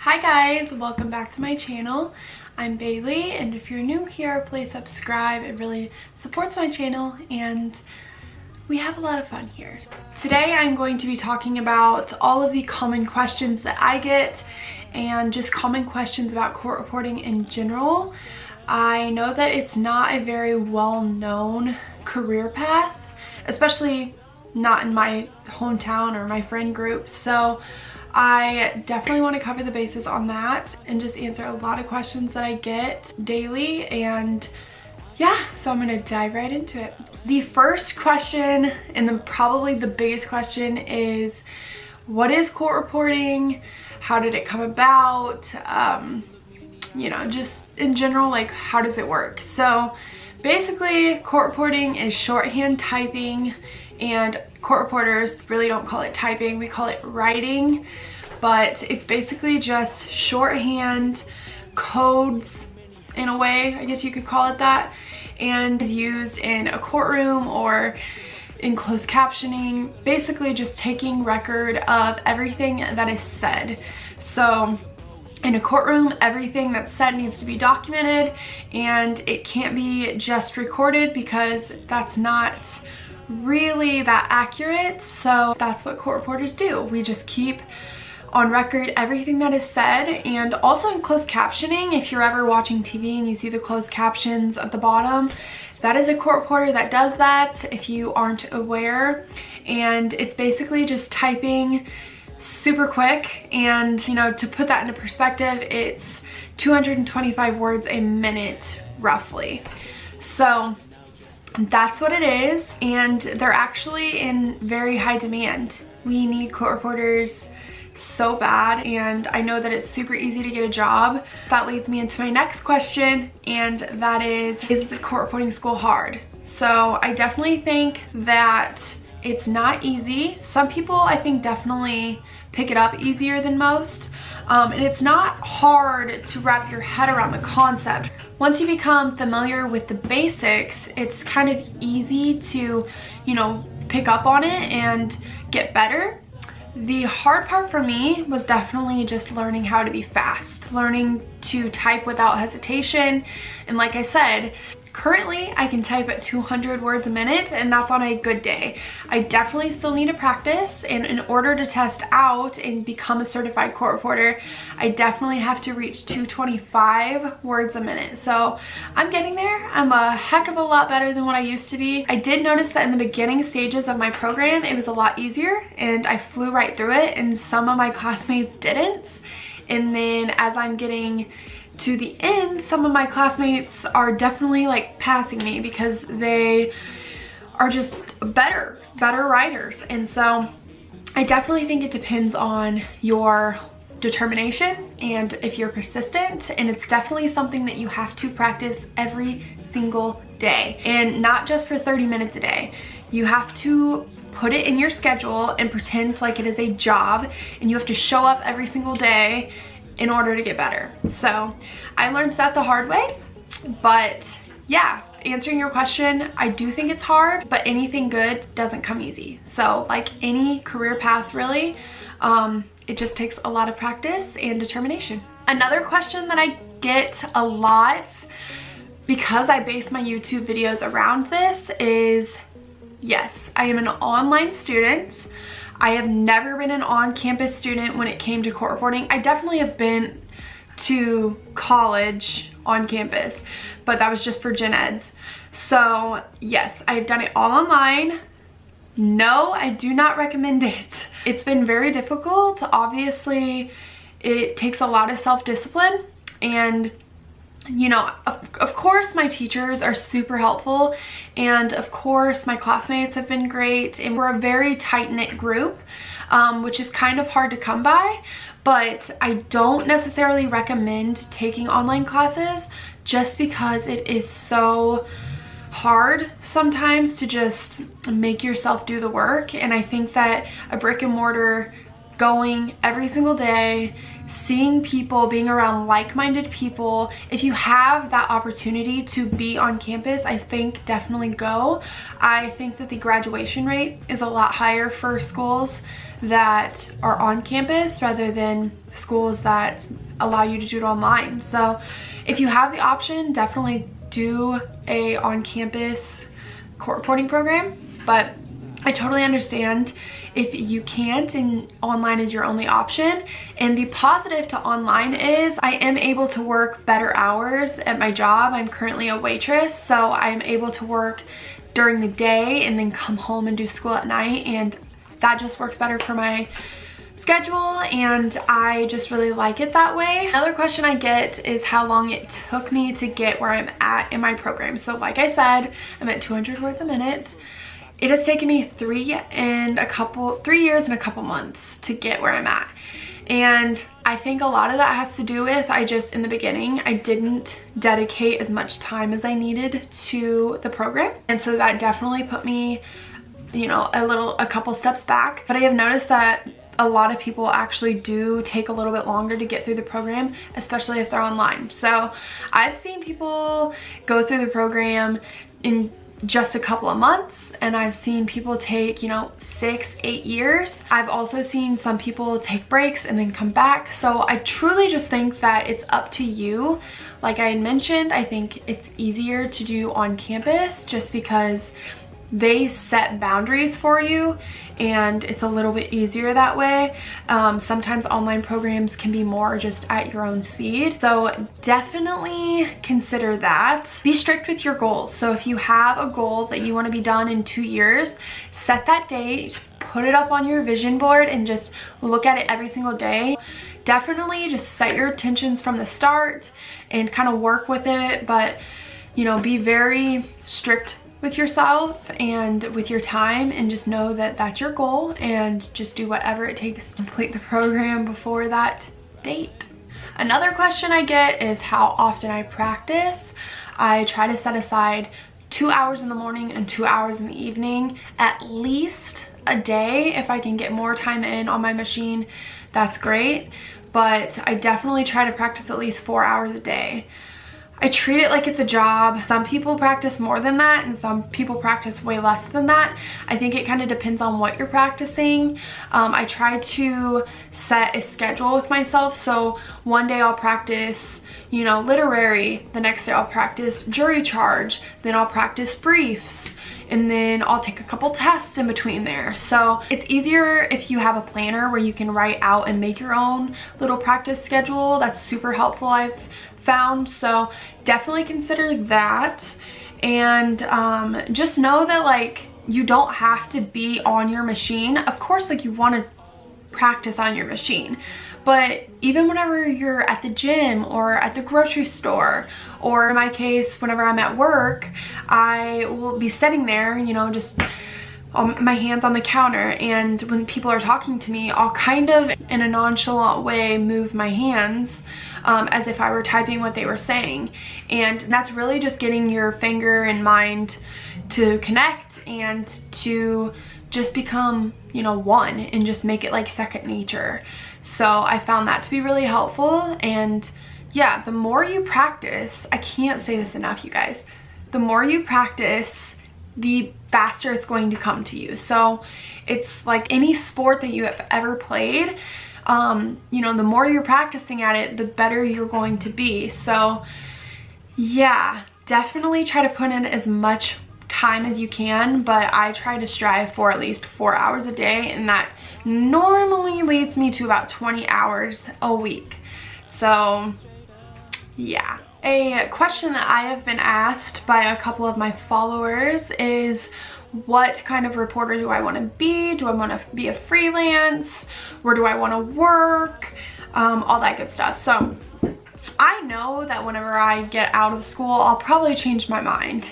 Hi guys, welcome back to my channel. I'm Baylee, and if you're new here, please subscribe. It really supports my channel and we have a lot of fun here. Today I'm going to be talking about all of the common questions that I get and just common questions about court reporting in general. I know that it's not a very well-known career path, especially not in my hometown or my friend group, so I definitely want to cover the bases on that and just answer a lot of questions that I get daily. And yeah, so I'm gonna dive right into it. The first question, and probably the biggest question, is what is court reporting? How did it come about? You know, just in general, like, how does it work? So basically, court reporting is shorthand typing, and court reporters really don't call it typing, we call it writing, but it's basically just shorthand codes in a way, I guess you could call it that, and is used in a courtroom or in closed captioning, basically just taking record of everything that is said. So in a courtroom, everything that's said needs to be documented, and it can't be just recorded because that's not really that accurate. So that's what court reporters do. We just keep on record everything that is said. And also in closed captioning, if you're ever watching TV and you see the closed captions at the bottom, that is a court reporter that does that, if you aren't aware. And it's basically just typing super quick, and you know, to put that into perspective, it's 225 words a minute roughly. So that's what it is, and they're actually in very high demand. We need court reporters so bad, and I know that it's super easy to get a job. That leads me into my next question, and that is the court reporting school hard? So I definitely think that it's not easy. Some people, I think, definitely pick it up easier than most. And it's not hard to wrap your head around the concept. Once you become familiar with the basics, it's kind of easy to, you know, pick up on it and get better. The hard part for me was definitely just learning how to be fast, learning to type without hesitation. And like I said, currently I can type at 200 words a minute, and that's on a good day. I definitely still need to practice, and in order to test out and become a certified court reporter, I definitely have to reach 225 words a minute. So I'm getting there. I'm a heck of a lot better than what I used to be. I did notice that in the beginning stages of my program, it was a lot easier and I flew right through it, and some of my classmates didn't. And then as I'm getting to the end, some of my classmates are definitely like passing me because they are just better writers. And so I definitely think it depends on your determination and if you're persistent, and it's definitely something that you have to practice every single day, and not just for 30 minutes a day. You have to put it in your schedule and pretend like it is a job, and you have to show up every single day in order to get better. So I learned that the hard way. But yeah, answering your question, I do think it's hard, but anything good doesn't come easy. So like any career path really, it just takes a lot of practice and determination. Another question that I get a lot, because I base my YouTube videos around this, is yes, I am an online student. I have never been an on-campus student when it came to court reporting. I definitely have been to college on campus, but that was just for gen eds. So yes, I've done it all online. No, I do not recommend it. It's been very difficult. Obviously, it takes a lot of self-discipline, and you know, of course my teachers are super helpful, and of course my classmates have been great, and we're a very tight-knit group, which is kind of hard to come by. But I don't necessarily recommend taking online classes just because it is so hard sometimes to just make yourself do the work. And I think that a brick and mortar going every single day, seeing people, being around like-minded people. If you have that opportunity to be on campus, I think definitely go. I think that the graduation rate is a lot higher for schools that are on campus rather than schools that allow you to do it online. So if you have the option, definitely do a on-campus court reporting program, but I totally understand if you can't and online is your only option. And the positive to online is I am able to work better hours at my job. I'm currently a waitress, so I'm able to work during the day and then come home and do school at night, and that just works better for my schedule, and I just really like it that way. Another question I get is how long it took me to get where I'm at in my program. So like I said, I'm at 200 words a minute. It has taken me 3 years and a couple months to get where I'm at. And I think a lot of that has to do with in the beginning, I didn't dedicate as much time as I needed to the program. And so that definitely put me, you know, a couple steps back. But I have noticed that a lot of people actually do take a little bit longer to get through the program, especially if they're online. So I've seen people go through the program in just a couple of months, and I've seen people take, you know, 6-8 years. I've also seen some people take breaks and then come back. So I truly just think that it's up to you. Like I had mentioned, I think it's easier to do on campus just because they set boundaries for you and it's a little bit easier that way. Sometimes online programs can be more just at your own speed. So definitely consider that. Be strict with your goals. So if you have a goal that you want to be done in 2 years, set that date, put it up on your vision board and just look at it every single day. Definitely just set your intentions from the start and kind of work with it, but you know, be very strict with yourself and with your time, and just know that that's your goal and just do whatever it takes to complete the program before that date. Another question I get is how often I practice. I try to set aside 2 hours in the morning and 2 hours in the evening, at least a day. If I can get more time in on my machine, that's great, but I definitely try to practice at least 4 hours a day. I treat it like it's a job. Some people practice more than that and some people practice way less than that. I think it kind of depends on what you're practicing. I try to set a schedule with myself. So one day I'll practice, you know, literary. The next day I'll practice jury charge. Then I'll practice briefs. And then I'll take a couple tests in between there. So it's easier if you have a planner where you can write out and make your own little practice schedule. That's super helpful, I've found. So definitely consider that. And just know that like you don't have to be on your machine. Of course, like you want to practice on your machine, but even whenever you're at the gym or at the grocery store, or in my case, whenever I'm at work, I will be sitting there, you know, just my hands on the counter, and when people are talking to me, I'll kind of in a nonchalant way move my hands as if I were typing what they were saying. And that's really just getting your finger and mind to connect and to just become, you know, one, and just make it like second nature. So I found that to be really helpful. And yeah, the more you practice, I can't say this enough, you guys, the more you practice, the faster it's going to come to you. So it's like any sport that you have ever played, you know, the more you're practicing at it, the better you're going to be. So yeah, definitely try to put in as much time as you can, but I try to strive for at least 4 hours a day, and that normally leads me to about 20 hours a week. So yeah. A question that I have been asked by a couple of my followers is, what kind of reporter do I want to be? Do I want to be a freelance? Where do I want to work? All that good stuff. So I know that whenever I get out of school, I'll probably change my mind.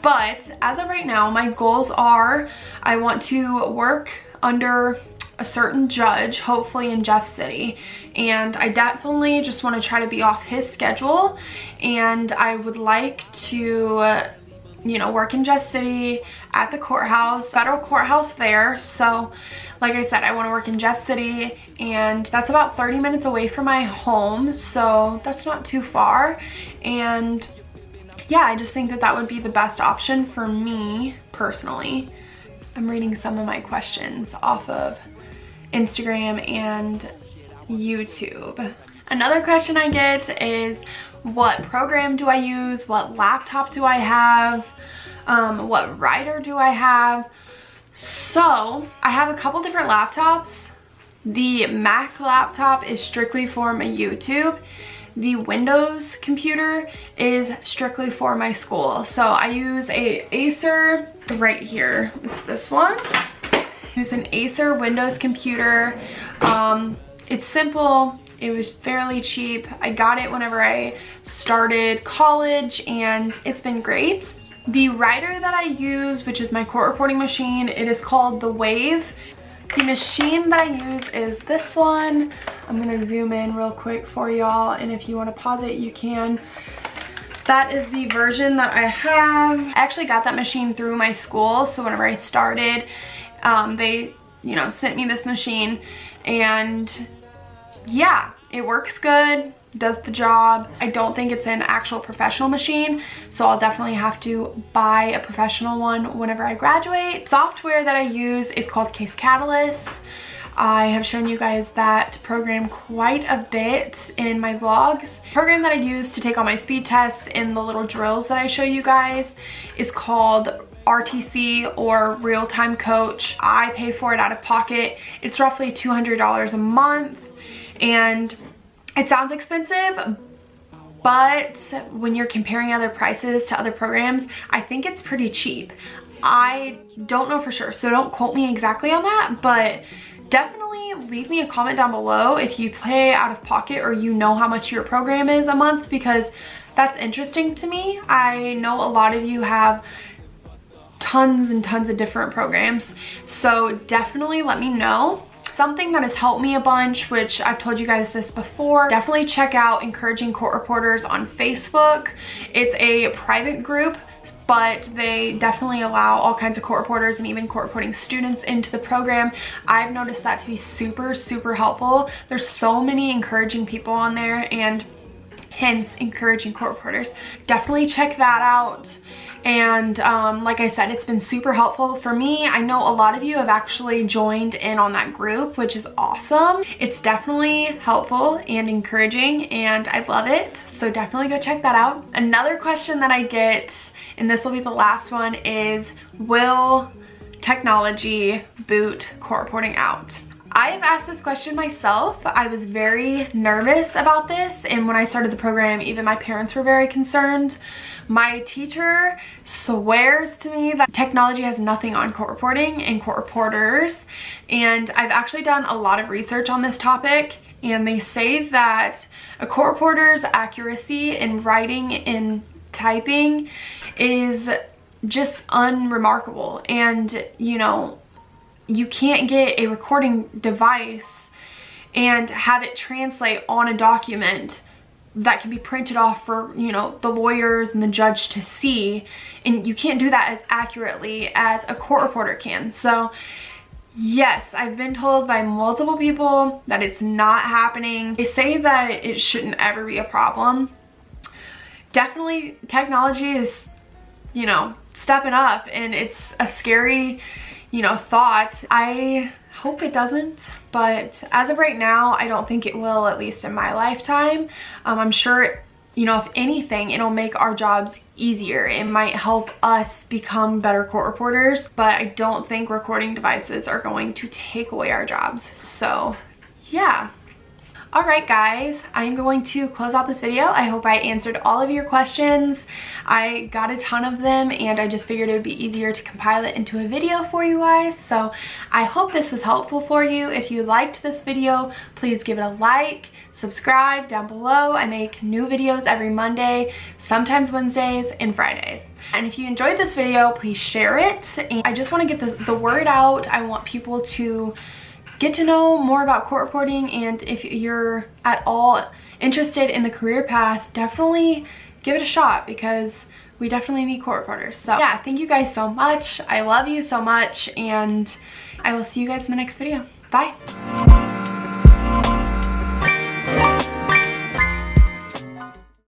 But as of right now, my goals are, I want to work under a certain judge, hopefully in Jeff City, and I definitely just want to try to be off his schedule, and I would like to you know, work in Jeff City at the courthouse, federal courthouse there. So like I said, I want to work in Jeff City, and that's about 30 minutes away from my home, so that's not too far. And yeah, I just think that that would be the best option for me personally. I'm reading some of my questions off of Instagram and YouTube. Another question I get is, what program do I use? What laptop do I have? What writer do I have? So I have a couple different laptops. The Mac laptop is strictly for my YouTube. The Windows computer is strictly for my school. So I use a Acer right here. It's this one. I use an Acer Windows computer. It's simple. It was fairly cheap. I got it whenever I started college, and it's been great. The writer that I use, which is my court reporting machine, it is called the Wave. The machine that I use is this one. I'm gonna zoom in real quick for y'all, and if you wanna pause it, you can. That is the version that I have. I actually got that machine through my school, so whenever I started, they, you know, sent me this machine, and yeah, it works good, does the job. I don't think it's an actual professional machine, so I'll definitely have to buy a professional one whenever I graduate. Software that I use is called Case Catalyst. I have shown you guys that program quite a bit in my vlogs. The program that I use to take all my speed tests and the little drills that I show you guys is called RTC, or Real Time Coach. I pay for it out of pocket. It's roughly $200 a month. And it sounds expensive, but when you're comparing other prices to other programs, I think it's pretty cheap. I don't know for sure, so don't quote me exactly on that, but definitely leave me a comment down below if you pay out of pocket or you know how much your program is a month, because that's interesting to me. I know a lot of you have tons and tons of different programs, so definitely let me know. Something that has helped me a bunch, which I've told you guys this before, definitely check out Encouraging Court Reporters on Facebook. It's a private group, but they definitely allow all kinds of court reporters and even court reporting students into the program. I've noticed that to be super, super helpful. There's so many encouraging people on there, and hence Encouraging Court Reporters. Definitely check that out. And like I said, it's been super helpful for me. I know a lot of you have actually joined in on that group, which is awesome. It's definitely helpful and encouraging, and I love it. So definitely go check that out. Another question that I get, and this will be the last one, is will technology boot court reporting out? I have asked this question myself. I was very nervous about this, and when I started the program, even my parents were very concerned. My teacher swears to me that technology has nothing on court reporting and court reporters, and I've actually done a lot of research on this topic, and they say that a court reporter's accuracy in writing and typing is just unremarkable, and you know, you can't get a recording device and have it translate on a document that can be printed off for, you know, the lawyers and the judge to see, and you can't do that as accurately as a court reporter can. So yes, I've been told by multiple people that it's not happening. They say that it shouldn't ever be a problem. Definitely technology is, you know, stepping up, and it's a scary, you know, thought. I hope it doesn't, but as of right now, I don't think it will, at least in my lifetime. I'm sure, you know, if anything, it'll make our jobs easier. It might help us become better court reporters, but I don't think recording devices are going to take away our jobs. So yeah. Alright guys, I'm going to close out this video. I hope I answered all of your questions. I got a ton of them, and I just figured it would be easier to compile it into a video for you guys. So I hope this was helpful for you. If you liked this video, please give it a like, subscribe down below. I make new videos every Monday, sometimes Wednesdays and Fridays. And if you enjoyed this video, please share it. And I just want to get the word out. I want people to get to know more about court reporting, and if you're at all interested in the career path, definitely give it a shot, because we definitely need court reporters. So yeah, thank you guys so much. I love you so much, and I will see you guys in the next video. Bye.